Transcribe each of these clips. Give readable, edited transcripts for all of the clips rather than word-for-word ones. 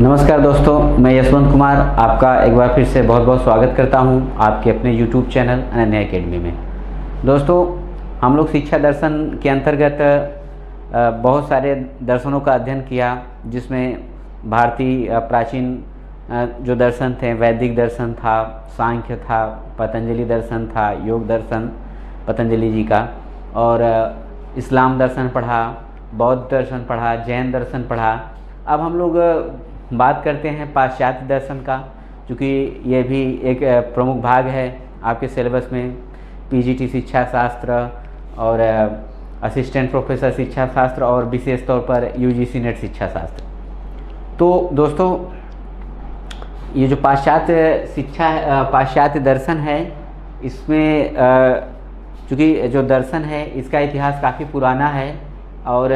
नमस्कार दोस्तों, मैं यशवंत कुमार आपका एक बार फिर से बहुत बहुत स्वागत करता हूं आपके अपने YouTube चैनल अनन्या एकेडमी में। दोस्तों, हम लोग शिक्षा दर्शन के अंतर्गत बहुत सारे दर्शनों का अध्ययन किया, जिसमें भारतीय प्राचीन जो दर्शन थे, वैदिक दर्शन था, सांख्य था, पतंजलि दर्शन था, योग दर्शन पतंजलि जी का, और इस्लाम दर्शन पढ़ा, बौद्ध दर्शन पढ़ा, जैन दर्शन पढ़ा। अब हम लोग बात करते हैं पाश्चात्य दर्शन का, क्योंकि ये भी एक प्रमुख भाग है आपके सिलेबस में। पीजीटी शिक्षा शास्त्र और असिस्टेंट प्रोफेसर शिक्षा शास्त्र और विशेष तौर पर यूजीसी नेट शिक्षा शास्त्र। तो दोस्तों, ये जो पाश्चात्य दर्शन है, इसमें चूँकि जो दर्शन है इसका इतिहास काफ़ी पुराना है, और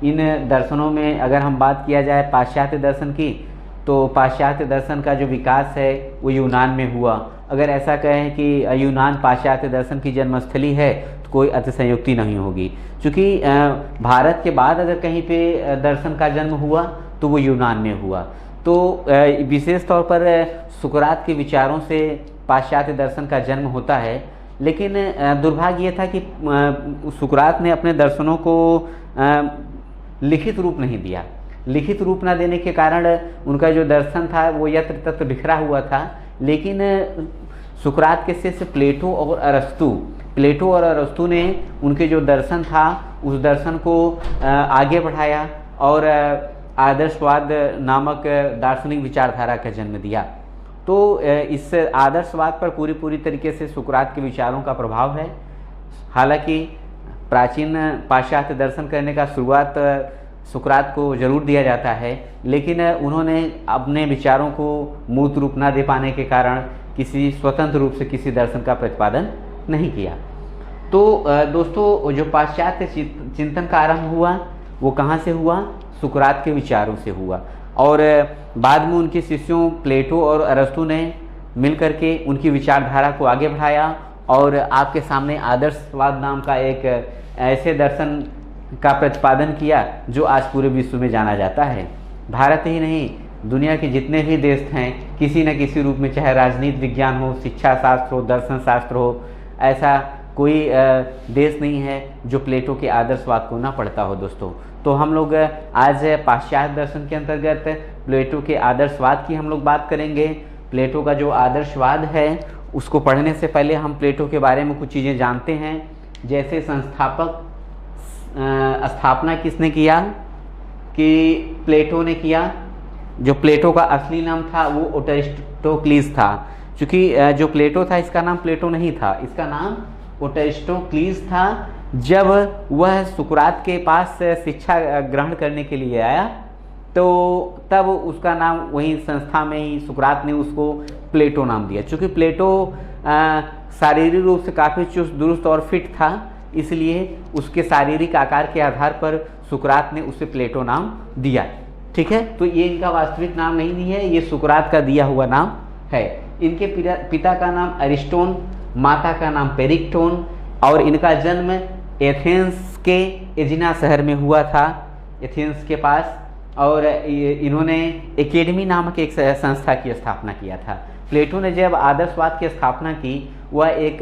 इन दर्शनों में अगर हम बात किया जाए पाश्चात्य दर्शन की, तो पाश्चात्य दर्शन का जो विकास है वो यूनान में हुआ। अगर ऐसा कहें कि यूनान पाश्चात्य दर्शन की जन्मस्थली है तो कोई अतिशयोक्ति नहीं होगी, क्योंकि भारत के बाद अगर कहीं पे दर्शन का जन्म हुआ तो वो यूनान में हुआ। तो विशेष तौर पर सुकरात के विचारों से पाश्चात्य दर्शन का जन्म होता है। लेकिन दुर्भाग्य ये था कि सुकरात ने अपने दर्शनों को लिखित रूप नहीं दिया। लिखित रूप ना देने के कारण उनका जो दर्शन था वो यत्र तत्र बिखरा हुआ था। लेकिन सुकरात के शिष्य प्लेटो और अरस्तु ने उनके जो दर्शन था उस दर्शन को आगे बढ़ाया और आदर्शवाद नामक दार्शनिक विचारधारा का जन्म दिया। तो इस आदर्शवाद पर पूरी तरीके से सुकरात के विचारों का प्रभाव है। हालांकि प्राचीन पाश्चात्य दर्शन करने का शुरुआत सुकरात को जरूर दिया जाता है, लेकिन उन्होंने अपने विचारों को मूर्त रूप न दे पाने के कारण किसी स्वतंत्र रूप से किसी दर्शन का प्रतिपादन नहीं किया। तो दोस्तों, जो पाश्चात्य चिंतन का आरंभ हुआ वो कहाँ से हुआ? सुकरात के विचारों से हुआ, और बाद में उनके शिष्यों प्लेटो और अरस्तु ने मिलकर के उनकी विचारधारा को आगे बढ़ाया और आपके सामने आदर्शवाद नाम का एक ऐसे दर्शन का प्रतिपादन किया जो आज पूरे विश्व में जाना जाता है। भारत ही नहीं, दुनिया के जितने भी देश हैं, किसी न किसी रूप में, चाहे राजनीति विज्ञान हो, शिक्षा शास्त्र हो, दर्शन शास्त्र हो, ऐसा कोई देश नहीं है जो प्लेटो के आदर्शवाद को ना पढ़ता हो। दोस्तों, तो हम लोग आज पाश्चात्य दर्शन के अंतर्गत प्लेटो के आदर्शवाद की हम लोग बात करेंगे। प्लेटो का जो आदर्शवाद है उसको पढ़ने से पहले हम प्लेटो के बारे में कुछ चीज़ें जानते हैं। जैसे स्थापना किसने किया? कि प्लेटो ने किया। जो प्लेटो का असली नाम था वो ओटेस्टोक्लीज था। क्योंकि जो प्लेटो था इसका नाम प्लेटो नहीं था, इसका नाम ओटेस्टोक्लीज था। जब वह सुकरात के पास शिक्षा ग्रहण करने के लिए आया तो तब उसका नाम वही संस्था में ही सुकरात ने उसको प्लेटो नाम दिया। चूँकि प्लेटो शारीरिक रूप से काफ़ी चुस्त दुरुस्त और फिट था, इसलिए उसके शारीरिक आकार के आधार पर सुकरात ने उसे प्लेटो नाम दिया। ठीक है, तो ये इनका वास्तविक नाम नहीं है, ये सुकरात का दिया हुआ नाम है। इनके पिता का नाम अरिस्टोन, माता का नाम पेरिक्टोन, और इनका जन्म एथेंस के एजिना शहर में हुआ था, एथेंस के पास। और इन्होंने एकेडमी नामक एक संस्था की स्थापना किया था। प्लेटो ने जब आदर्शवाद की स्थापना की, वह एक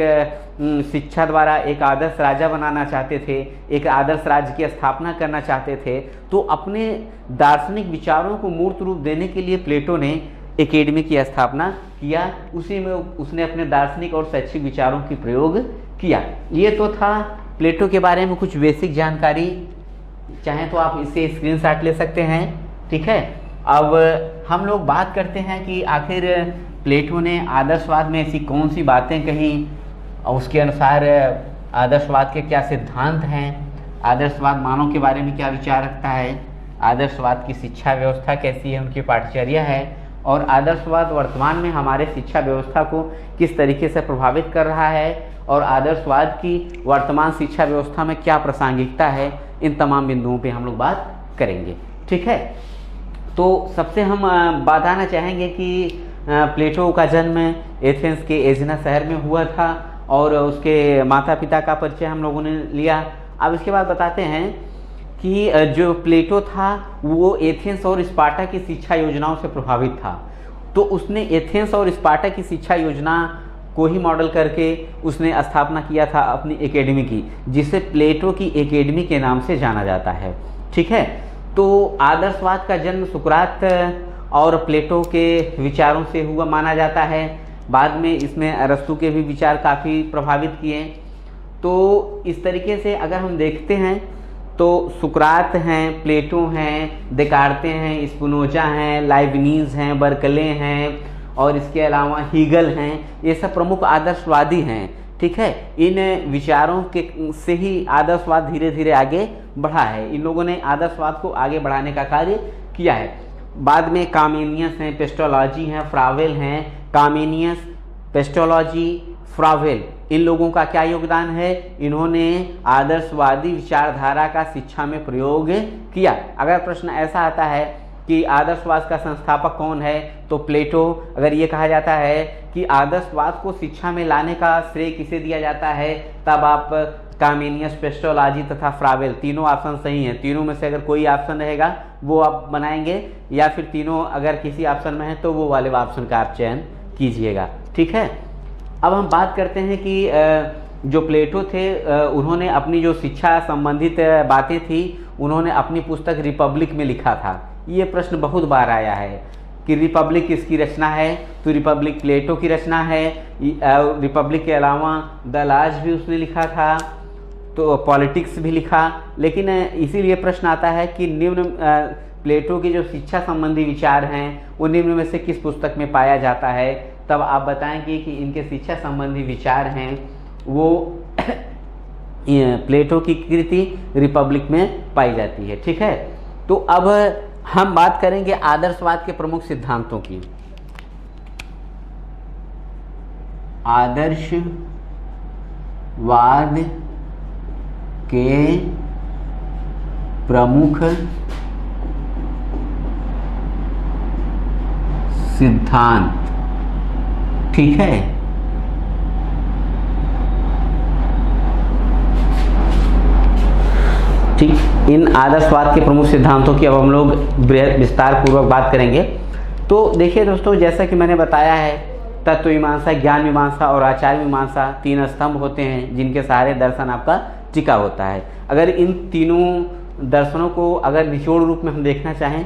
शिक्षा द्वारा एक आदर्श राजा बनाना चाहते थे, एक आदर्श राज्य की स्थापना करना चाहते थे। तो अपने दार्शनिक विचारों को मूर्त रूप देने के लिए प्लेटो ने एकेडमी की स्थापना किया। उसी में उसने अपने दार्शनिक और शैक्षिक विचारों की प्रयोग किया। ये तो था प्लेटो के बारे में कुछ बेसिक जानकारी। चाहें तो आप इसे स्क्रीनशॉट ले सकते हैं। ठीक है, अब हम लोग बात करते हैं कि आखिर प्लेटो ने आदर्शवाद में ऐसी कौन सी बातें कही और उसके अनुसार आदर्शवाद के क्या सिद्धांत हैं, आदर्शवाद मानव के बारे में क्या विचार रखता है, आदर्शवाद की शिक्षा व्यवस्था कैसी है, उनकी पाठचर्या है, और आदर्शवाद वर्तमान में हमारे शिक्षा व्यवस्था को किस तरीके से प्रभावित कर रहा है, और आदर्शवाद की वर्तमान शिक्षा व्यवस्था में क्या प्रासंगिकता है। इन तमाम बिंदुओं पे हम लोग बात करेंगे। ठीक है, तो सबसे हम बताना चाहेंगे कि प्लेटो का जन्म एथेंस के एजिना शहर में हुआ था, और उसके माता पिता का परिचय हम लोगों ने लिया। अब इसके बाद बताते हैं कि जो प्लेटो था वो एथेंस और स्पार्टा की शिक्षा योजनाओं से प्रभावित था, तो उसने एथेंस और स्पार्टा की शिक्षा योजना को ही मॉडल करके उसने स्थापना किया था अपनी एकेडमी की, जिसे प्लेटो की एकेडमी के नाम से जाना जाता है। ठीक है, तो आदर्शवाद का जन्म सुकरात और प्लेटो के विचारों से हुआ माना जाता है। बाद में इसमें अरस्तु के भी विचार काफ़ी प्रभावित किए। तो इस तरीके से अगर हम देखते हैं तो सुकरात हैं, प्लेटो हैं, देकार्ते हैं, स्पिनोजा हैं, लाइबनीज हैं, बर्कले हैं और इसके अलावा हीगल हैं, ये सब प्रमुख आदर्शवादी हैं। ठीक है, इन विचारों के से ही आदर्शवाद धीरे धीरे आगे बढ़ा है। इन लोगों ने आदर्शवाद को आगे बढ़ाने का कार्य किया है। बाद में कामेनियस हैं, पेस्टोलॉजी हैं, फ्रावेल हैं। कामेनियस, पेस्टोलॉजी, फ्रावेल, इन लोगों का क्या योगदान है? इन्होंने आदर्शवादी विचारधारा का शिक्षा में प्रयोग किया। अगर प्रश्न ऐसा आता है कि आदर्शवाद का संस्थापक कौन है, तो प्लेटो। अगर ये कहा जाता है कि आदर्शवाद को शिक्षा में लाने का श्रेय किसे दिया जाता है, तब आप कामेनियस, पेस्टोलॉजी तथा फ्रावेल, तीनों ऑप्शन सही हैं। तीनों में से अगर कोई ऑप्शन रहेगा वो आप बनाएंगे, या फिर तीनों अगर किसी ऑप्शन में है तो वो वाले ऑप्शन का आप चयन कीजिएगा। ठीक है, अब हम बात करते हैं कि जो प्लेटो थे उन्होंने अपनी जो शिक्षा संबंधित बातें थी उन्होंने अपनी पुस्तक रिपब्लिक में लिखा था। ये प्रश्न बहुत बार आया है कि रिपब्लिक किसकी रचना है, तो रिपब्लिक प्लेटो की रचना है। रिपब्लिक के अलावा द लॉज भी उसने लिखा था, तो पॉलिटिक्स भी लिखा। लेकिन इसीलिए प्रश्न आता है कि निम्न प्लेटो के जो शिक्षा संबंधी विचार हैं वो निम्न में से किस पुस्तक में पाया जाता है, तब आप बताएंगे कि इनके शिक्षा संबंधी विचार हैं वो प्लेटो की कृति रिपब्लिक में पाई जाती है। ठीक है, तो अब हम बात करेंगे आदर्शवाद के प्रमुख सिद्धांतों की। आदर्शवाद के प्रमुख सिद्धांत। ठीक है, ठीक, इन आदर्शवाद के प्रमुख सिद्धांतों की अब हम लोग विस्तार पूर्वक बात करेंगे। तो देखिए दोस्तों, जैसा कि मैंने बताया है, तत्व मीमांसा, ज्ञान मीमांसा और आचार्य मीमांसा तीन स्तंभ होते हैं जिनके सहारे दर्शन आपका टिका होता है। अगर इन तीनों दर्शनों को अगर निचोड़ रूप में हम देखना चाहें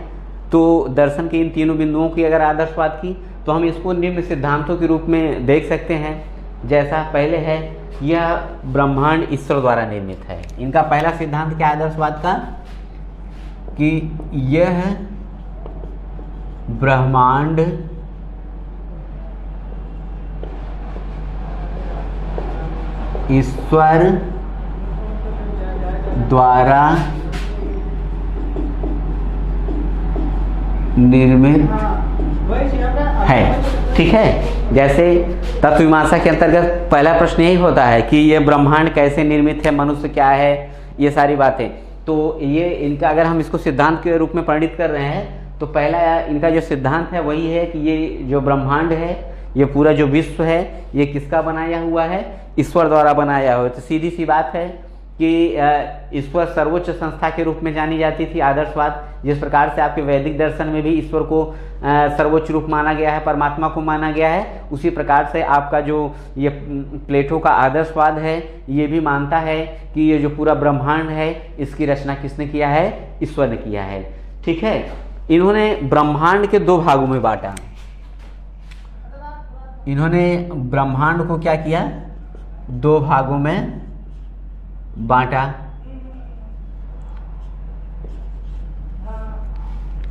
तो दर्शन के इन तीनों बिंदुओं की अगर आदर्शवाद की, तो हम इसको निम्न सिद्धांतों के रूप में देख सकते हैं। जैसा पहले है, यह ब्रह्मांड ईश्वर द्वारा निर्मित है। इनका पहला सिद्धांत क्या आदर्शवाद का, कि यह ब्रह्मांड ईश्वर द्वारा निर्मित है। ठीक है, जैसे तत्व मीमांसा के अंतर्गत पहला प्रश्न यही होता है कि ये ब्रह्मांड कैसे निर्मित है, मनुष्य क्या है, ये सारी बातें। तो ये इनका अगर हम इसको सिद्धांत के रूप में परिणित कर रहे हैं तो पहला इनका जो सिद्धांत है वही है कि ये जो ब्रह्मांड है, ये पूरा जो विश्व है, ये किसका बनाया हुआ है, ईश्वर द्वारा बनाया हुआ है। तो सीधी सी बात है कि ईश्वर सर्वोच्च संस्था के रूप में जानी जाती थी आदर्शवाद। जिस प्रकार से आपके वैदिक दर्शन में भी ईश्वर को सर्वोच्च रूप माना गया है, परमात्मा को माना गया है, उसी प्रकार से आपका जो ये प्लेटो का आदर्शवाद है ये भी मानता है कि ये जो पूरा ब्रह्मांड है इसकी रचना किसने किया है, ईश्वर ने किया है। ठीक है, इन्होंने ब्रह्मांड के दो भागों में बांटा। इन्होंने ब्रह्मांड को क्या किया, दो भागों में बांटा।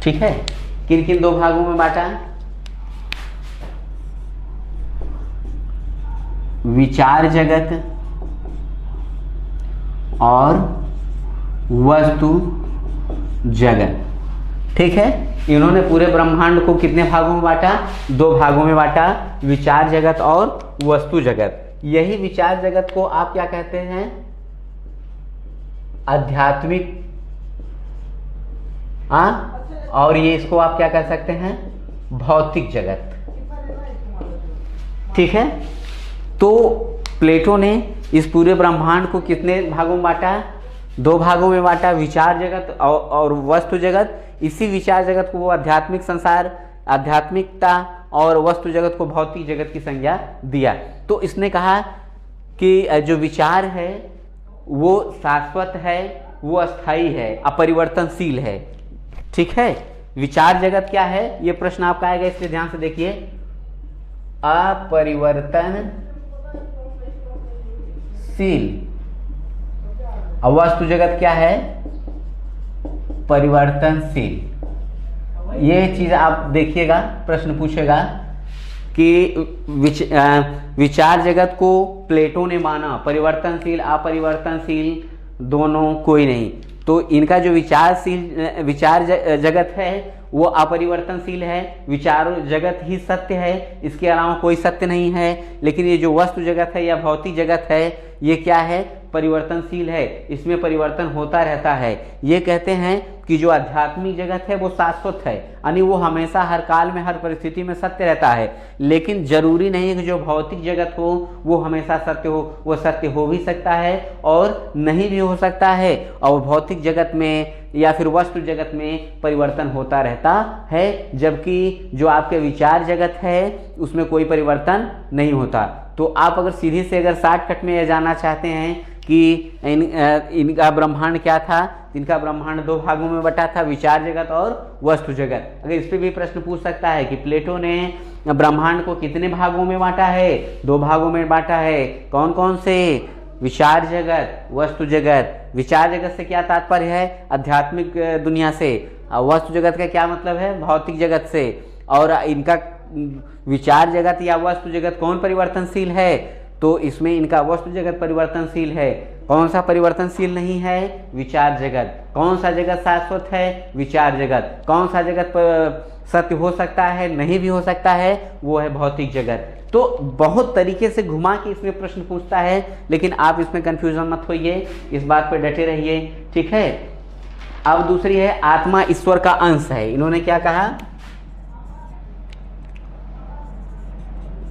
ठीक है, किन किन दो भागों में बांटा, विचार जगत और वस्तु जगत। ठीक है, इन्होंने पूरे ब्रह्मांड को कितने भागों में बांटा, दो भागों में बांटा, विचार जगत और वस्तु जगत। यही विचार जगत को आप क्या कहते हैं, आध्यात्मिक, और ये इसको आप क्या कह सकते हैं, भौतिक जगत। ठीक है, तो प्लेटो ने इस पूरे ब्रह्मांड को कितने भागों में बांटा, दो भागों में बांटा, विचार जगत और वस्तु जगत। इसी विचार जगत को वो आध्यात्मिक संसार, आध्यात्मिकता और वस्तु जगत को भौतिक जगत की संज्ञा दिया। तो इसने कहा कि जो विचार है वो शाश्वत है, वो अस्थाई है, अपरिवर्तनशील है। ठीक है, विचार जगत क्या है, ये प्रश्न आपका आएगा, इसलिए ध्यान से देखिए। अपरिवर्तनशील। और वस्तु जगत क्या है, परिवर्तनशील। ये चीज आप देखिएगा, प्रश्न पूछेगा कि विचार जगत को प्लेटो ने माना परिवर्तनशील, अपरिवर्तनशील दोनों कोई नहीं। तो इनका जो विचार जगत है वो अपरिवर्तनशील है, विचार जगत ही सत्य है, इसके अलावा कोई सत्य नहीं है। लेकिन ये जो वस्तु जगत है या भौतिक जगत है ये क्या है, परिवर्तनशील है, इसमें परिवर्तन होता रहता है। ये कहते हैं कि जो आध्यात्मिक जगत है वो शाश्वत है, यानी वो हमेशा हर काल में हर परिस्थिति में सत्य रहता है। लेकिन जरूरी नहीं है कि जो भौतिक जगत हो वो हमेशा सत्य हो, वो सत्य हो भी सकता है और नहीं भी हो सकता है। और भौतिक जगत में या फिर वस्तु जगत में परिवर्तन होता रहता है, जबकि जो आपके विचार जगत है उसमें कोई परिवर्तन नहीं होता। तो आप अगर सीधी से अगर शॉर्टकट में ये जानना चाहते हैं कि इनका ब्रह्मांड क्या था, इनका ब्रह्मांड दो भागों में बटा था, विचार जगत और वस्तु जगत। अगर इस पर भी प्रश्न पूछ सकता है कि प्लेटो ने ब्रह्मांड को कितने भागों में बांटा है, दो भागों में बांटा है। कौन कौन से, विचार जगत, वस्तु जगत। विचार जगत से क्या तात्पर्य है, आध्यात्मिक दुनिया से। वस्तु जगत का क्या मतलब है, भौतिक जगत से। और इनका विचार जगत या वस्तु जगत कौन परिवर्तनशील है, तो इसमें इनका वस्तु जगत परिवर्तनशील है। कौन सा परिवर्तनशील नहीं है, विचार जगत। कौन सा जगत शाश्वत है, विचार जगत। कौन सा जगत सत्य हो सकता है, नहीं भी हो सकता है, वो है भौतिक जगत। तो बहुत तरीके से घुमा के इसमें प्रश्न पूछता है, लेकिन आप इसमें कंफ्यूजन मत होइए, इस बात पे डटे रहिए। ठीक है, अब दूसरी है आत्मा ईश्वर का अंश है। इन्होंने क्या कहा,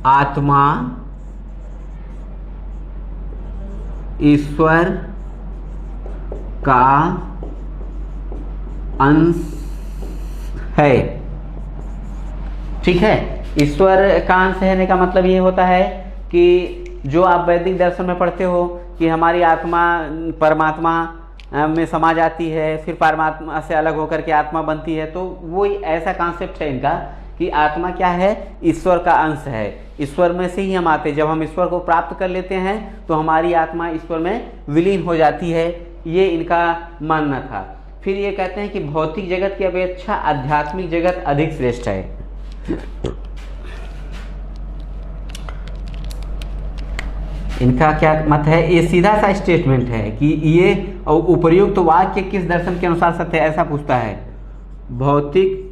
आत्मा ईश्वर का अंश है। ठीक है, ईश्वर का अंश है का मतलब ये होता है कि जो आप वैदिक दर्शन में पढ़ते हो कि हमारी आत्मा परमात्मा में समा जाती है, फिर परमात्मा से अलग होकर के आत्मा बनती है, तो वो ऐसा कॉन्सेप्ट है इनका कि आत्मा क्या है, ईश्वर का अंश है। ईश्वर में से ही हम आते हैं। जब हम ईश्वर को प्राप्त कर लेते हैं तो हमारी आत्मा ईश्वर में विलीन हो जाती है, ये इनका मानना था। फिर ये कहते हैं कि भौतिक जगत की अपेक्षा आध्यात्मिक जगत अधिक श्रेष्ठ है। इनका क्या मत है, ये सीधा सा स्टेटमेंट है कि ये उपर्युक्त वाक्य किस दर्शन के अनुसार सत्य है, ऐसा पूछता है। भौतिक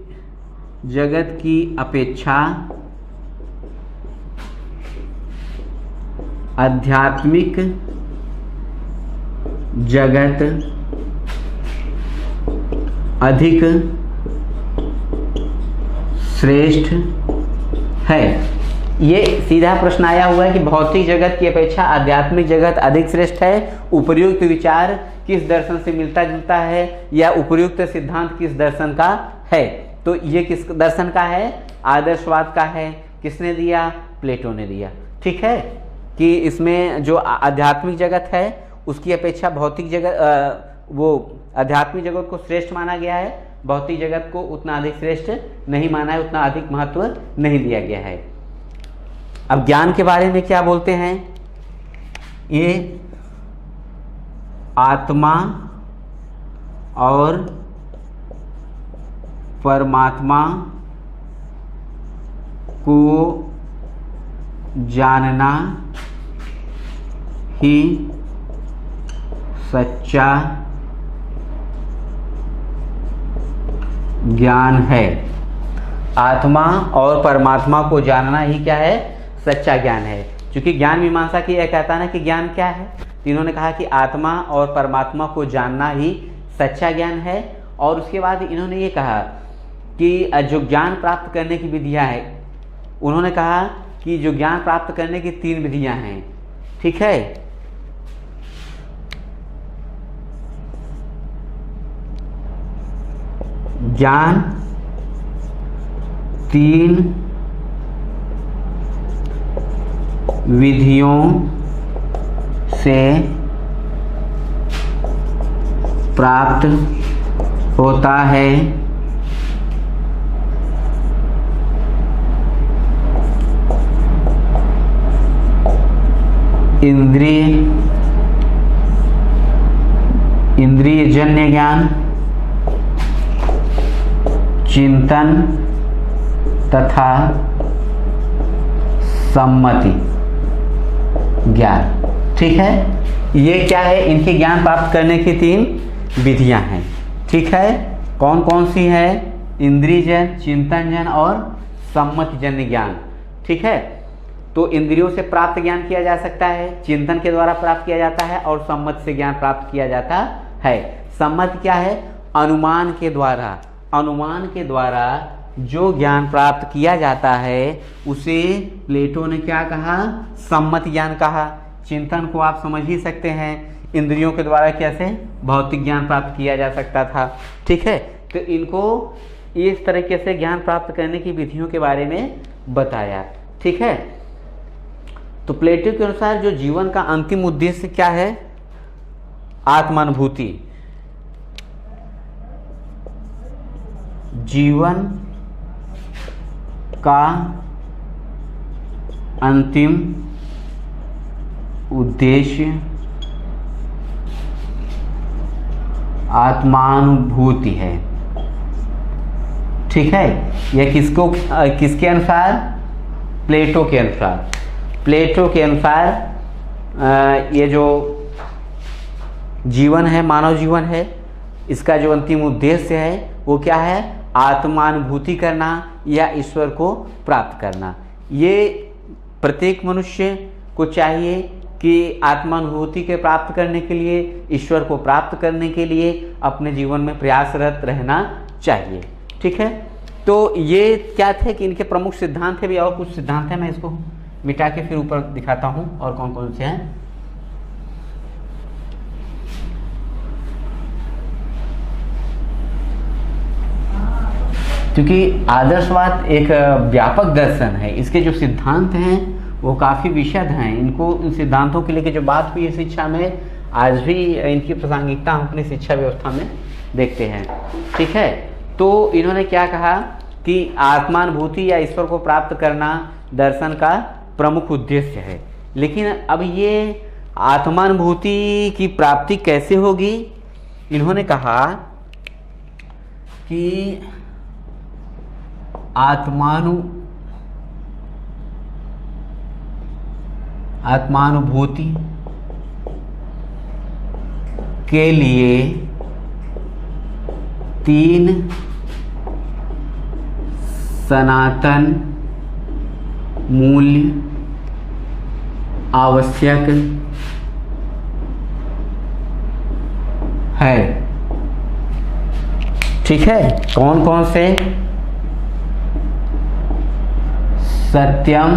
जगत की अपेक्षा आध्यात्मिक जगत अधिक श्रेष्ठ है। ये सीधा प्रश्न आया हुआ है कि भौतिक जगत की अपेक्षा आध्यात्मिक जगत अधिक श्रेष्ठ है। उपर्युक्त विचार किस दर्शन से मिलता जुलता है, या उपर्युक्त सिद्धांत किस दर्शन का है। तो ये किस दर्शन का है, आदर्शवाद का है। किसने दिया, प्लेटो ने दिया। ठीक है, कि इसमें जो आध्यात्मिक जगत है उसकी अपेक्षा भौतिक जगत, वो आध्यात्मिक जगत को श्रेष्ठ माना गया है, भौतिक जगत को उतना अधिक श्रेष्ठ नहीं माना है, उतना अधिक महत्व नहीं दिया गया है। अब ज्ञान के बारे में क्या बोलते हैं, ये आत्मा और परमात्मा को जानना ही सच्चा ज्ञान है। आत्मा और परमात्मा को जानना ही क्या है, सच्चा ज्ञान है। क्योंकि ज्ञान मीमांसा की यह कहता है ना कि ज्ञान क्या है, तो इन्होंने कहा कि आत्मा और परमात्मा को जानना ही सच्चा ज्ञान है। और उसके बाद इन्होंने ये कहा कि जो ज्ञान प्राप्त करने की विधियां हैं, उन्होंने कहा कि जो ज्ञान प्राप्त करने की 3 विधियां हैं। ठीक है, ज्ञान 3 विधियों से प्राप्त होता है। इंद्रियजन्य ज्ञान, चिंतन तथा सम्मति ज्ञान। ठीक है, ये क्या है, इनके ज्ञान प्राप्त करने की 3 विधियां हैं। ठीक है, कौन कौन सी है? इंद्रियजन, चिंतनजन और सम्मतिजन्य ज्ञान। ठीक है, तो इंद्रियों से प्राप्त ज्ञान किया जा सकता है, चिंतन के द्वारा प्राप्त किया जाता है और सम्मति से ज्ञान प्राप्त किया जाता है। सम्मति क्या है? अनुमान के द्वारा जो ज्ञान प्राप्त किया जाता है उसे प्लेटो ने क्या कहा? सम्मति ज्ञान कहा। चिंतन को आप समझ ही सकते हैं, इंद्रियों के द्वारा कैसे भौतिक ज्ञान प्राप्त किया जा सकता था। ठीक है, तो इनको इस तरीके से ज्ञान प्राप्त करने की विधियों के बारे में बताया। ठीक है, तो प्लेटो के अनुसार जो जीवन का अंतिम उद्देश्य क्या है? आत्मानुभूति। जीवन का अंतिम उद्देश्य आत्मानुभूति है। ठीक है, यह किसके अनुसार? प्लेटो के अनुसार। प्लेटो के अनुसार ये जो जीवन है, मानव जीवन है, इसका जो अंतिम उद्देश्य है वो क्या है? आत्मानुभूति करना या ईश्वर को प्राप्त करना। ये प्रत्येक मनुष्य को चाहिए कि आत्मानुभूति के प्राप्त करने के लिए, ईश्वर को प्राप्त करने के लिए अपने जीवन में प्रयासरत रहना चाहिए। ठीक है, तो ये क्या थे कि इनके प्रमुख सिद्धांत थे। भी और कुछ सिद्धांत हैं, मैं इसको मिटा के फिर ऊपर दिखाता हूं और कौन कौन से हैं। क्योंकि आदर्शवाद एक व्यापक दर्शन है, इसके जो सिद्धांत हैं वो काफ़ी विशद हैं। इन सिद्धांतों के लेके जो बात हुई है शिक्षा में, आज भी इनकी प्रासंगिकता हम अपनी शिक्षा व्यवस्था में देखते हैं। ठीक है, तो इन्होंने क्या कहा कि आत्मानुभूति या ईश्वर को प्राप्त करना दर्शन का प्रमुख उद्देश्य है। लेकिन अब ये आत्मानुभूति की प्राप्ति कैसे होगी? इन्होंने कहा कि आत्मानुभूति के लिए 3 सनातन मूल्य आवश्यक है। ठीक है, कौन कौन से? सत्यम,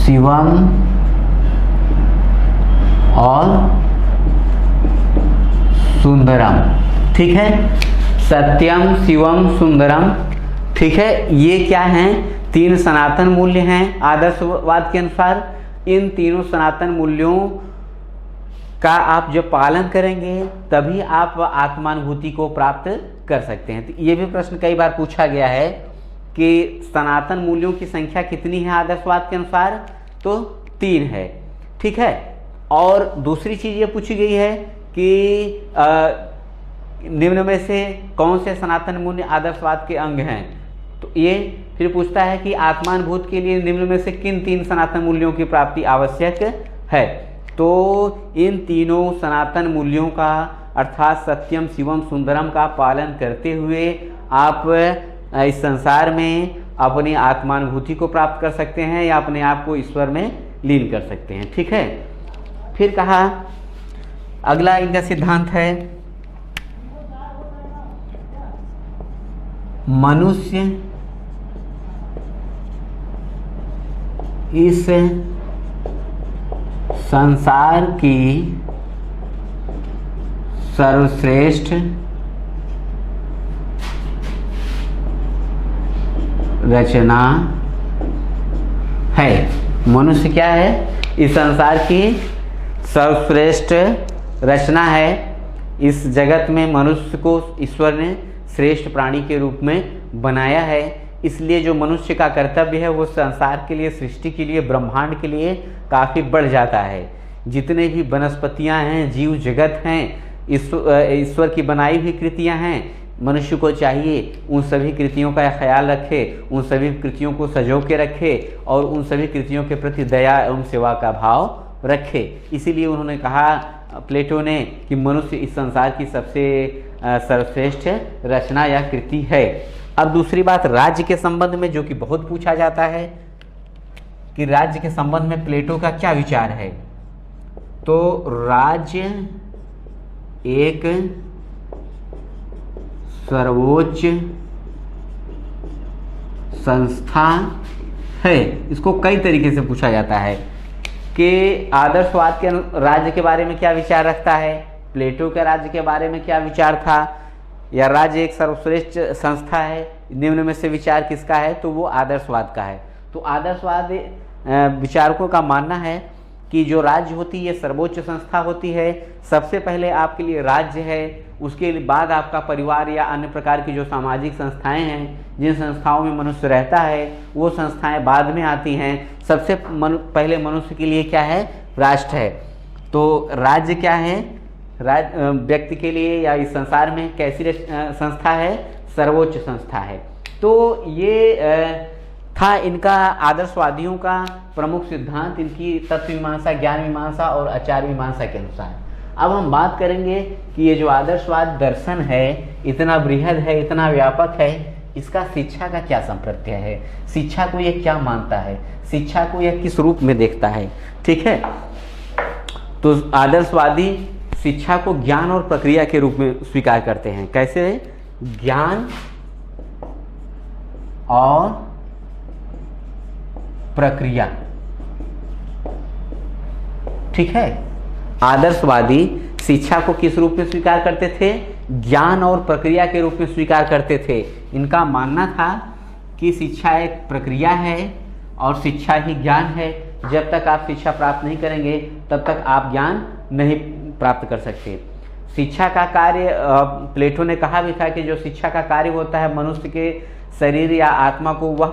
शिवम और सुंदरम। ठीक है, सत्यम, शिवम, सुंदरम। ठीक है, ये क्या हैं? 3 सनातन मूल्य हैं आदर्शवाद के अनुसार। इन तीनों सनातन मूल्यों का आप जब पालन करेंगे तभी आप आत्मानुभूति को प्राप्त कर सकते हैं। तो ये भी प्रश्न कई बार पूछा गया है कि सनातन मूल्यों की संख्या कितनी है आदर्शवाद के अनुसार? तो 3 है। ठीक है, और दूसरी चीज़ ये पूछी गई है कि निम्न में से कौन से सनातन मूल्य आदर्शवाद के अंग हैं? तो ये फिर पूछता है कि आत्मानुभूति के लिए निम्न में से किन 3 सनातन मूल्यों की प्राप्ति आवश्यक है? तो इन तीनों सनातन मूल्यों का अर्थात सत्यम, शिवम, सुंदरम का पालन करते हुए आप इस संसार में अपनी आत्मानुभूति को प्राप्त कर सकते हैं या अपने आप को ईश्वर में लीन कर सकते हैं। ठीक है, फिर कहा अगला इनका सिद्धांत है मनुष्य इस संसार की सर्वश्रेष्ठ रचना है। मनुष्य क्या है? इस संसार की सर्वश्रेष्ठ रचना है। इस जगत में मनुष्य को ईश्वर ने श्रेष्ठ प्राणी के रूप में बनाया है। इसलिए जो मनुष्य का कर्तव्य है वो संसार के लिए, सृष्टि के लिए, ब्रह्मांड के लिए काफ़ी बढ़ जाता है। जितने भी वनस्पतियाँ हैं, जीव जगत हैं, ईश्वर की बनाई हुई कृतियाँ हैं, मनुष्य को चाहिए उन सभी कृतियों का ख्याल रखे, उन सभी कृतियों को सजो के रखे और उन सभी कृतियों के प्रति दया एवं सेवा का भाव रखे। इसीलिए उन्होंने कहा, प्लेटो ने, कि मनुष्य इस संसार की सबसे सर्वश्रेष्ठ रचना या कृति है। अब दूसरी बात राज्य के संबंध में, जो कि बहुत पूछा जाता है कि राज्य के संबंध में प्लेटो का क्या विचार है। तो राज्य एक सर्वोच्च संस्था है। इसको कई तरीके से पूछा जाता है कि आदर्शवाद के राज्य के बारे में क्या विचार रखता है, प्लेटो के राज्य के बारे में क्या विचार था, या राज्य एक सर्वश्रेष्ठ संस्था है, निम्न में से विचार किसका है? तो वो आदर्शवाद का है। तो आदर्शवाद विचारकों का मानना है कि जो राज्य होती है ये सर्वोच्च संस्था होती है। सबसे पहले आपके लिए राज्य है, उसके बाद आपका परिवार या अन्य प्रकार की जो सामाजिक संस्थाएं हैं, जिन संस्थाओं में मनुष्य रहता है, वो संस्थाएं बाद में आती हैं। सबसे पहले मनुष्य के लिए क्या है? राष्ट्र है। तो राज्य क्या है? व्यक्ति के लिए या इस संसार में कैसी संस्था है? सर्वोच्च संस्था है। तो ये था इनका आदर्शवादियों का प्रमुख सिद्धांत, इनकी तत्व मीमांसा, ज्ञान मीमांसा और आचार मीमांसा के अनुसार। अब हम बात करेंगे कि ये जो आदर्शवाद दर्शन है, इतना बृहद है, इतना व्यापक है, इसका शिक्षा का क्या संप्रत्यय है, शिक्षा को ये क्या मानता है, शिक्षा को यह किस रूप में देखता है। ठीक है, तो आदर्शवादी शिक्षा को ज्ञान और प्रक्रिया के रूप में स्वीकार करते हैं। कैसे? ज्ञान और प्रक्रिया। ठीक है, आदर्शवादी शिक्षा को किस रूप में स्वीकार करते थे? ज्ञान और प्रक्रिया के रूप में स्वीकार करते थे। इनका मानना था कि शिक्षा एक प्रक्रिया है और शिक्षा ही ज्ञान है। जब तक आप शिक्षा प्राप्त नहीं करेंगे तब तक आप ज्ञान नहीं प्राप्त कर सकते। शिक्षा का कार्य, प्लेटो ने कहा भी था कि जो शिक्षा का कार्य होता है, मनुष्य के शरीर या आत्मा को वह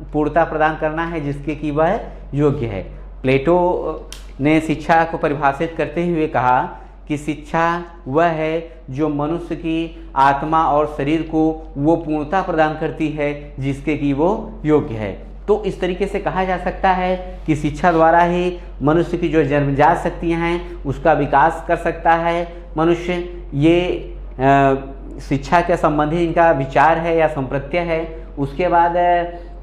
पूर्णता प्रदान करना है जिसके कि वह योग्य है। प्लेटो ने शिक्षा को परिभाषित करते हुए कहा कि शिक्षा वह है जो मनुष्य की आत्मा और शरीर को वो पूर्णता प्रदान करती है जिसके कि वो योग्य है। तो इस तरीके से कहा जा सकता है कि शिक्षा द्वारा ही मनुष्य की जो जन्मजात शक्तियाँ हैं उसका विकास कर सकता है मनुष्य। ये शिक्षा के संबंधी इनका विचार है या संप्रत्यय है। उसके बाद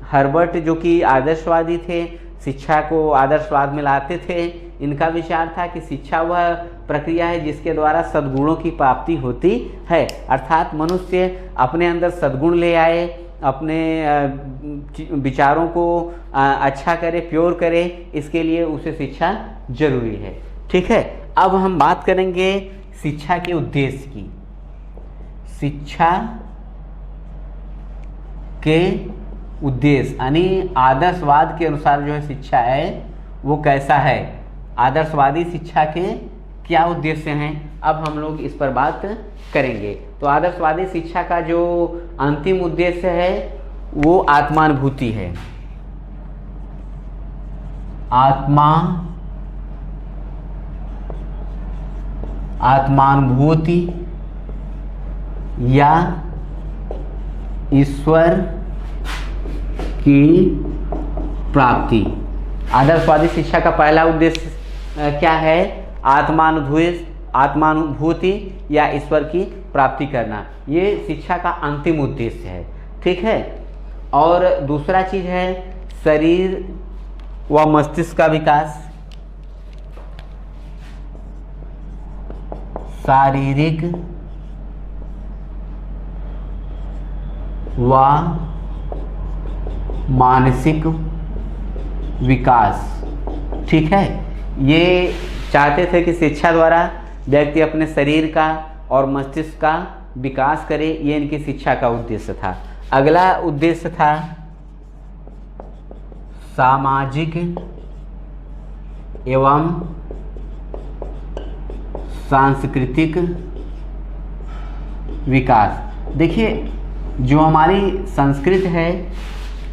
हर्बर्ट, जो कि आदर्शवादी थे, शिक्षा को आदर्शवाद में लाते थे। इनका विचार था कि शिक्षा वह प्रक्रिया है जिसके द्वारा सद्गुणों की प्राप्ति होती है, अर्थात मनुष्य अपने अंदर सद्गुण ले आए, अपने विचारों को अच्छा करे, प्योर करे, इसके लिए उसे शिक्षा जरूरी है। ठीक है, अब हम बात करेंगे शिक्षा के उद्देश्य की। शिक्षा के उद्देश्य यानी आदर्शवाद के अनुसार जो है शिक्षा है वो कैसा है, आदर्शवादी शिक्षा के क्या उद्देश्य हैं, अब हम लोग इस पर बात करेंगे। तो आदर्शवादी शिक्षा का जो अंतिम उद्देश्य है वो आत्मानुभूति है। आत्मानुभूति या ईश्वर की प्राप्ति। आदर्शवादी शिक्षा का पहला उद्देश्य क्या है? आत्मानुभूति या ईश्वर की प्राप्ति करना, ये शिक्षा का अंतिम उद्देश्य है। ठीक है, और दूसरा चीज है शरीर व मस्तिष्क का विकास, शारीरिक व मानसिक विकास। ठीक है, ये चाहते थे कि शिक्षा द्वारा व्यक्ति अपने शरीर का और मस्तिष्क का विकास करे, ये इनकी शिक्षा का उद्देश्य था। अगला उद्देश्य था सामाजिक एवं सांस्कृतिक विकास। देखिए, जो हमारी संस्कृत है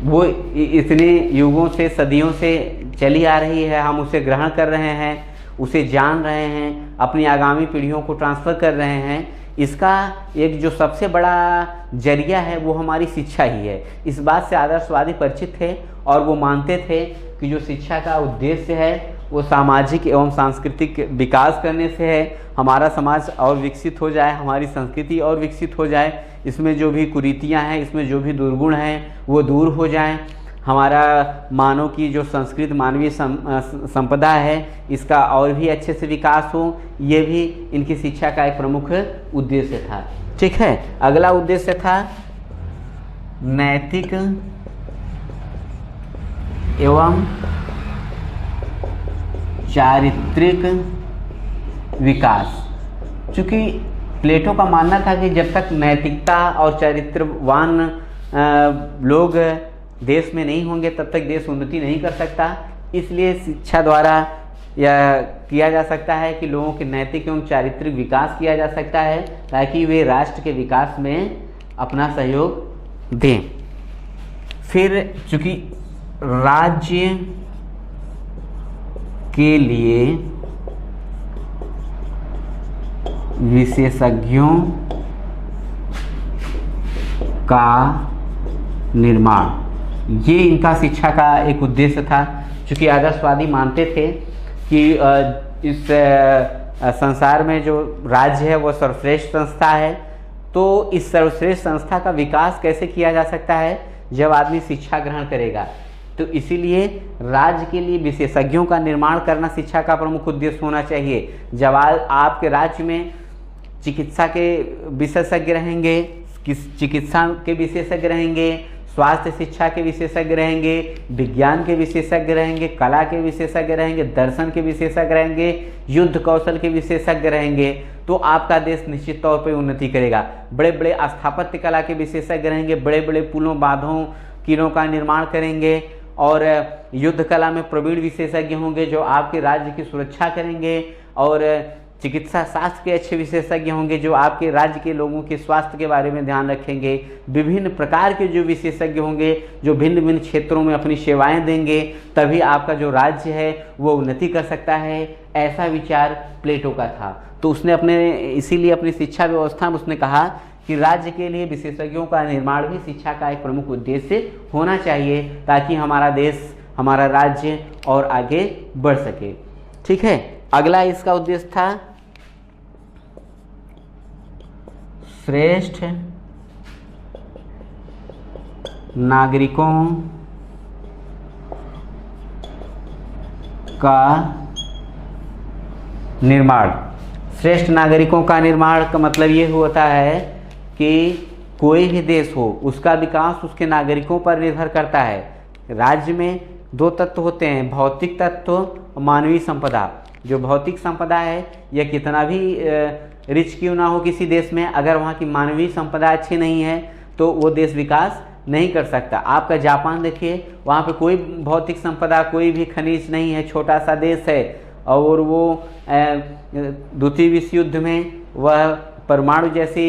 वो इतने युगों से, सदियों से चली आ रही है, हम उसे ग्रहण कर रहे हैं, उसे जान रहे हैं, अपनी आगामी पीढ़ियों को ट्रांसफ़र कर रहे हैं। इसका एक जो सबसे बड़ा जरिया है वो हमारी शिक्षा ही है। इस बात से आदर्शवादी परिचित थे और वो मानते थे कि जो शिक्षा का उद्देश्य है वो सामाजिक एवं सांस्कृतिक विकास करने से है। हमारा समाज और विकसित हो जाए, हमारी संस्कृति और विकसित हो जाए, इसमें जो भी कुरीतियाँ हैं, इसमें जो भी दुर्गुण हैं वो दूर हो जाएं, हमारा मानव की जो संस्कृत मानवीय संपदा है इसका और भी अच्छे से विकास हो, ये भी इनकी शिक्षा का एक प्रमुख उद्देश्य था। ठीक है, अगला उद्देश्य था नैतिक एवं चारित्रिक विकास। चूँकि प्लेटो का मानना था कि जब तक नैतिकता और चरित्रवान लोग देश में नहीं होंगे तब तक देश उन्नति नहीं कर सकता। इसलिए शिक्षा द्वारा यह किया जा सकता है कि लोगों के नैतिक एवं चारित्रिक विकास किया जा सकता है ताकि वे राष्ट्र के विकास में अपना सहयोग दें। फिर चूँकि राज्य के लिए विशेषज्ञों का निर्माण, ये इनका शिक्षा का एक उद्देश्य था। चूँकि आदर्शवादी मानते थे कि इस संसार में जो राज्य है वो सर्वश्रेष्ठ संस्था है, तो इस सर्वश्रेष्ठ संस्था का विकास कैसे किया जा सकता है जब आदमी शिक्षा ग्रहण करेगा। तो इसीलिए राज्य के लिए विशेषज्ञों का निर्माण करना शिक्षा का प्रमुख उद्देश्य होना चाहिए। जब आपके राज्य में चिकित्सा के विशेषज्ञ रहेंगे, चिकित्सा के विशेषज्ञ रहेंगे, स्वास्थ्य शिक्षा के विशेषज्ञ रहेंगे, विज्ञान के विशेषज्ञ रहेंगे, कला के विशेषज्ञ रहेंगे, दर्शन के विशेषज्ञ रहेंगे, युद्ध कौशल के विशेषज्ञ रहेंगे, तो आपका देश निश्चित तौर पर उन्नति करेगा। बड़े बड़े स्थापत्य कला के विशेषज्ञ रहेंगे, बड़े बड़े पुलों बांधों किलों का निर्माण करेंगे, और युद्ध कला में प्रवीण विशेषज्ञ होंगे जो आपके राज्य की सुरक्षा करेंगे, और चिकित्सा शास्त्र के अच्छे विशेषज्ञ होंगे जो आपके राज्य के लोगों के स्वास्थ्य के बारे में ध्यान रखेंगे। विभिन्न प्रकार के जो विशेषज्ञ होंगे जो भिन्न भिन्न क्षेत्रों में अपनी सेवाएं देंगे, तभी आपका जो राज्य है वो उन्नति कर सकता है। ऐसा विचार प्लेटो का था। तो उसने इसीलिए अपनी शिक्षा व्यवस्था में उसने कहा कि राज्य के लिए विशेषज्ञों का निर्माण भी शिक्षा का एक प्रमुख उद्देश्य होना चाहिए ताकि हमारा देश, हमारा राज्य और आगे बढ़ सके। ठीक है, अगला इसका उद्देश्य था श्रेष्ठ नागरिकों का निर्माण। श्रेष्ठ नागरिकों का निर्माण का मतलब ये होता है कि कोई भी देश हो उसका विकास उसके नागरिकों पर निर्भर करता है। राज्य में दो तत्व होते हैं, भौतिक तत्व और मानवीय संपदा। जो भौतिक संपदा है यह कितना भी रिच क्यों ना हो किसी देश में, अगर वहाँ की मानवीय संपदा अच्छी नहीं है तो वो देश विकास नहीं कर सकता। आपका जापान देखिए, वहाँ पे कोई भौतिक संपदा, कोई भी खनिज नहीं है, छोटा सा देश है, और वो द्वितीय विश्व युद्ध में वह परमाणु जैसी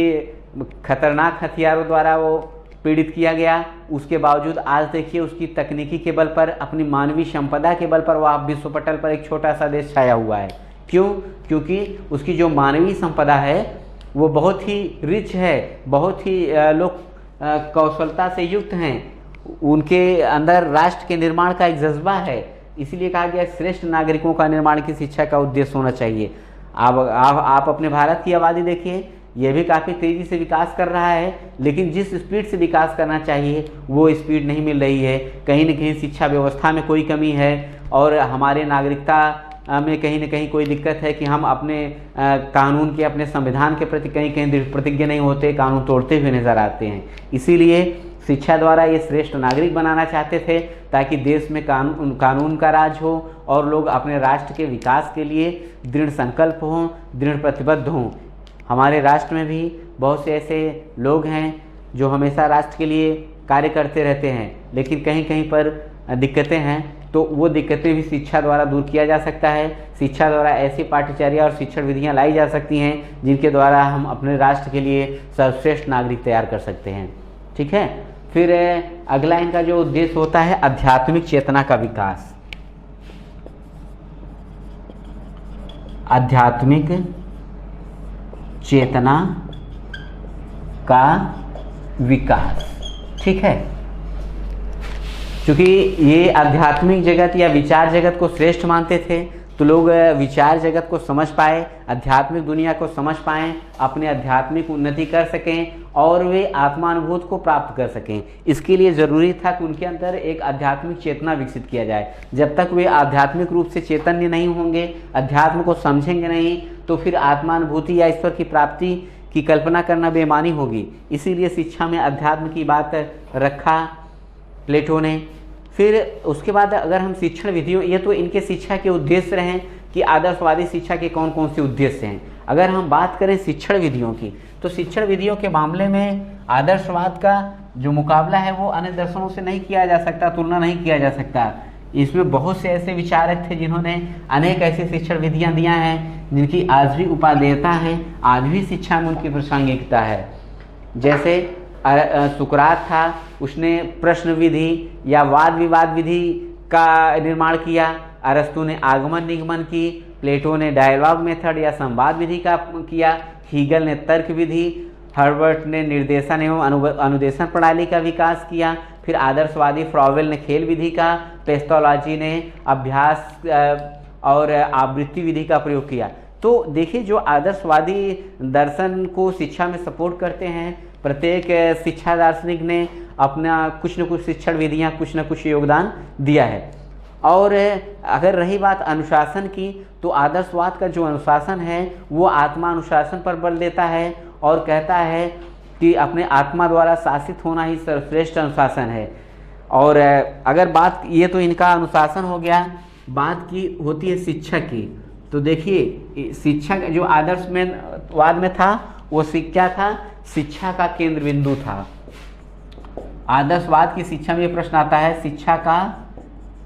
खतरनाक हथियारों द्वारा वो पीड़ित किया गया। उसके बावजूद आज देखिए उसकी तकनीकी के बल पर, अपनी मानवीय संपदा के बल पर वह विश्व पटल पर एक छोटा सा देश छाया हुआ है। क्यों? क्योंकि उसकी जो मानवीय संपदा है वो बहुत ही रिच है, बहुत ही लोग कौशलता से युक्त हैं, उनके अंदर राष्ट्र के निर्माण का एक जज्बा है। इसलिए कहा गया श्रेष्ठ नागरिकों का निर्माण की शिक्षा का उद्देश्य होना चाहिए। आप अपने भारत की आबादी देखिए, यह भी काफ़ी तेज़ी से विकास कर रहा है, लेकिन जिस स्पीड से विकास करना चाहिए वो स्पीड नहीं मिल रही है। कहीं न कहीं शिक्षा व्यवस्था में कोई कमी है, और हमारे नागरिकता में कहीं न कहीं कोई दिक्कत है कि हम अपने कानून के, अपने संविधान के प्रति कहीं कहीं दृढ़ प्रतिज्ञ नहीं होते, कानून तोड़ते हुए नज़र आते हैं। इसीलिए शिक्षा द्वारा ये श्रेष्ठ नागरिक बनाना चाहते थे ताकि देश में कानून का राज हो और लोग अपने राष्ट्र के विकास के लिए दृढ़ संकल्प हों, दृढ़ प्रतिबद्ध हों। हमारे राष्ट्र में भी बहुत से ऐसे लोग हैं जो हमेशा राष्ट्र के लिए कार्य करते रहते हैं, लेकिन कहीं कहीं पर दिक्कतें हैं, तो वो दिक्कतें भी शिक्षा द्वारा दूर किया जा सकता है। शिक्षा द्वारा ऐसी पाठ्यचर्या और शिक्षण विधियाँ लाई जा सकती हैं जिनके द्वारा हम अपने राष्ट्र के लिए सर्वश्रेष्ठ नागरिक तैयार कर सकते हैं। ठीक है। फिर अगला इनका जो उद्देश्य होता है आध्यात्मिक चेतना का विकास। आध्यात्मिक चेतना का विकास। ठीक है। क्योंकि ये आध्यात्मिक जगत या विचार जगत को श्रेष्ठ मानते थे, तो लोग विचार जगत को समझ पाए, आध्यात्मिक दुनिया को समझ पाएँ, अपने आध्यात्मिक उन्नति कर सकें और वे आत्मानुभूति को प्राप्त कर सकें। इसके लिए ज़रूरी था कि उनके अंदर एक आध्यात्मिक चेतना विकसित किया जाए। जब तक वे आध्यात्मिक रूप से चैतन्य नहीं होंगे, अध्यात्म को समझेंगे नहीं, तो फिर आत्मानुभूति या ईश्वर की प्राप्ति की कल्पना करना बेईमानी होगी। इसीलिए शिक्षा में अध्यात्म की बात रखा प्लेटो ने। फिर उसके बाद अगर हम शिक्षण विधियों, ये तो इनके शिक्षा के उद्देश्य रहे कि आदर्शवादी शिक्षा के कौन कौन से उद्देश्य हैं। अगर हम बात करें शिक्षण विधियों की, तो शिक्षण विधियों के मामले में आदर्शवाद का जो मुकाबला है वो अन्य दर्शनों से नहीं किया जा सकता, तुलना नहीं किया जा सकता। इसमें बहुत से ऐसे विचारक थे जिन्होंने अनेक ऐसी शिक्षण विधियाँ दिया हैं जिनकी आज भी उपादेयता है, आज भी शिक्षा में उनकी प्रासंगिकता है। जैसे सुकरात था, उसने प्रश्न विधि या वाद विवाद विधि का निर्माण किया। अरस्तु ने आगमन निगमन की। प्लेटो ने डायलॉग मेथड या संवाद विधि का किया। हीगल ने तर्क विधि। हर्बर्ट ने निर्देशन एवं अनुदेशन प्रणाली का विकास किया। फिर आदर्शवादी फ्रॉवेल ने खेल विधि का। पेस्टोलॉजी ने अभ्यास और आवृत्ति विधि का प्रयोग किया। तो देखिए, जो आदर्शवादी दर्शन को शिक्षा में सपोर्ट करते हैं, प्रत्येक शिक्षा दार्शनिक ने अपना कुछ न कुछ शिक्षण विधियाँ, कुछ न कुछ योगदान दिया है। और अगर रही बात अनुशासन की, तो आदर्शवाद का जो अनुशासन है वो आत्मा अनुशासन पर बल देता है और कहता है कि अपने आत्मा द्वारा शासित होना ही सर्वश्रेष्ठ अनुशासन है। और अगर बात, ये तो इनका अनुशासन हो गया, बात की होती है शिक्षा की। तो देखिए, शिक्षा जो आदर्श में वाद में था वो क्या था? शिक्षा का केंद्र बिंदु था। आदर्शवाद की शिक्षा में ये प्रश्न आता है, शिक्षा का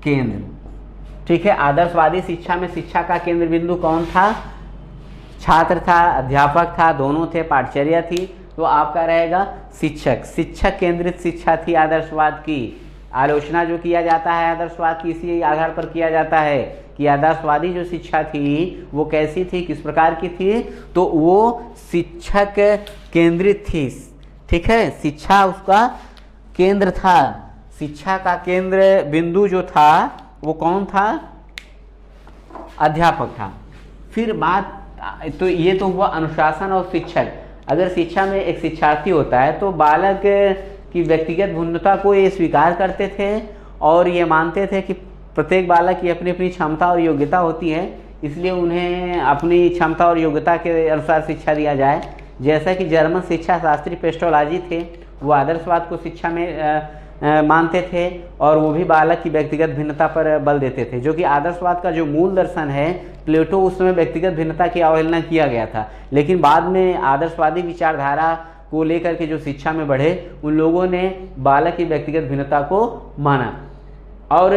केंद्र। ठीक है। आदर्शवादी शिक्षा में शिक्षा का केंद्र बिंदु कौन था? छात्र था, अध्यापक था, दोनों थे, पाठचर्या थी। तो आपका रहेगा शिक्षक। शिक्षक केंद्रित शिक्षा थी आदर्शवाद की। आलोचना जो किया जाता है आदर्शवाद की, इसी आधार पर किया जाता है कि आदर्शवादी जो शिक्षा थी वो कैसी थी, किस प्रकार की थी। तो वो शिक्षक केंद्रित थी। ठीक है। शिक्षा उसका केंद्र था। शिक्षा का केंद्र बिंदु जो था वो कौन था? अध्यापक था। फिर बात, तो ये तो हुआ अनुशासन और शिक्षक। अगर शिक्षा में एक शिक्षार्थी होता है तो बालक की व्यक्तिगत भिन्नता को ये स्वीकार करते थे और ये मानते थे कि प्रत्येक बालक की अपनी अपनी क्षमता और योग्यता होती है, इसलिए उन्हें अपनी क्षमता और योग्यता के अनुसार शिक्षा दिया जाए। जैसा कि जर्मन शिक्षा शास्त्री पेस्टोलॉजी थे, वो आदर्शवाद को शिक्षा में मानते थे और वो भी बालक की व्यक्तिगत भिन्नता पर बल देते थे, जो कि आदर्शवाद का जो मूल दर्शन है। प्लेटो उस समय व्यक्तिगत भिन्नता की अवहेलना किया गया था, लेकिन बाद में आदर्शवादी विचारधारा को लेकर के जो शिक्षा में बढ़े, उन लोगों ने बालक की व्यक्तिगत भिन्नता को माना। और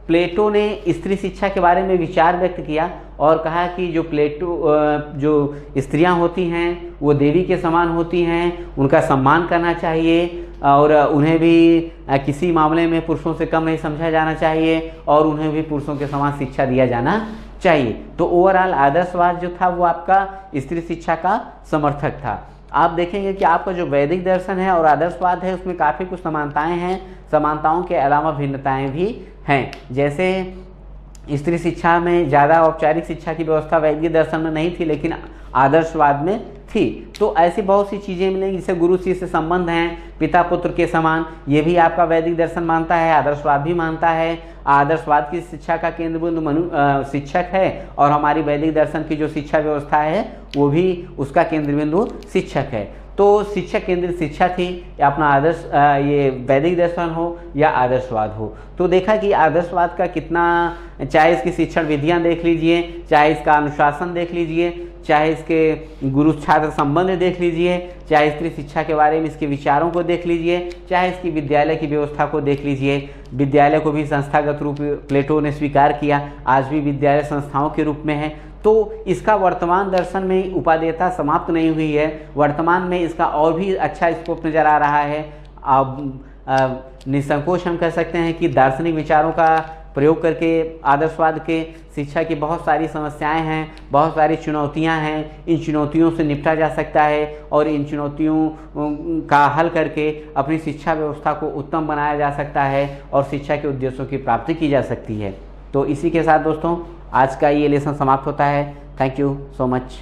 प्लेटो ने स्त्री शिक्षा के बारे में विचार व्यक्त किया और कहा कि जो स्त्रियां होती हैं वो देवी के समान होती हैं, उनका सम्मान करना चाहिए और उन्हें भी किसी मामले में पुरुषों से कम नहीं समझा जाना चाहिए और उन्हें भी पुरुषों के समान शिक्षा दिया जाना चाहिए। तो ओवरऑल आदर्शवाद जो था वो आपका स्त्री शिक्षा का समर्थक था। आप देखेंगे कि आपका जो वैदिक दर्शन है और आदर्शवाद है उसमें काफ़ी कुछ समानताएं हैं, समानताओं के अलावा भिन्नताएं भी हैं। जैसे स्त्री शिक्षा में ज़्यादा औपचारिक शिक्षा की व्यवस्था वैदिक दर्शन में नहीं थी, लेकिन आदर्शवाद में थी। थी। तो ऐसी बहुत सी चीज़ें मिलेंगी, जैसे गुरु शिष्य संबंध हैं, पिता पुत्र के समान, ये भी आपका वैदिक दर्शन मानता है, आदर्शवाद भी मानता है। आदर्शवाद की शिक्षा का केंद्र बिंदु शिक्षक है, और हमारी वैदिक दर्शन की जो शिक्षा व्यवस्था है वो भी उसका केंद्र बिंदु शिक्षक है। तो शिक्षक केंद्रित शिक्षा थी, या अपना आदर्श ये वैदिक दर्शन हो या आदर्शवाद हो। तो देखा कि आदर्शवाद का कितना, चाहे इसकी शिक्षण विधियां देख लीजिए, चाहे इसका अनुशासन देख लीजिए, चाहे इसके गुरु छात्र संबंध देख लीजिए, चाहे स्त्री शिक्षा के बारे में इसके विचारों को देख लीजिए, चाहे इसकी विद्यालय की व्यवस्था को देख लीजिए। विद्यालय को भी संस्थागत रूप प्लेटो ने स्वीकार किया, आज भी विद्यालय संस्थाओं के रूप में है। तो इसका वर्तमान दर्शन में उपादेयता समाप्त नहीं हुई है, वर्तमान में इसका और भी अच्छा स्कोप नज़र आ रहा है। अब निसंकोच हम कह सकते हैं कि दार्शनिक विचारों का प्रयोग करके आदर्शवाद के शिक्षा की बहुत सारी समस्याएं हैं, बहुत सारी चुनौतियां हैं, इन चुनौतियों से निपटा जा सकता है और इन चुनौतियों का हल करके अपनी शिक्षा व्यवस्था को उत्तम बनाया जा सकता है और शिक्षा के उद्देश्यों की प्राप्ति की जा सकती है। तो इसी के साथ दोस्तों आज का ये लेसन समाप्त होता है। Thank you so much.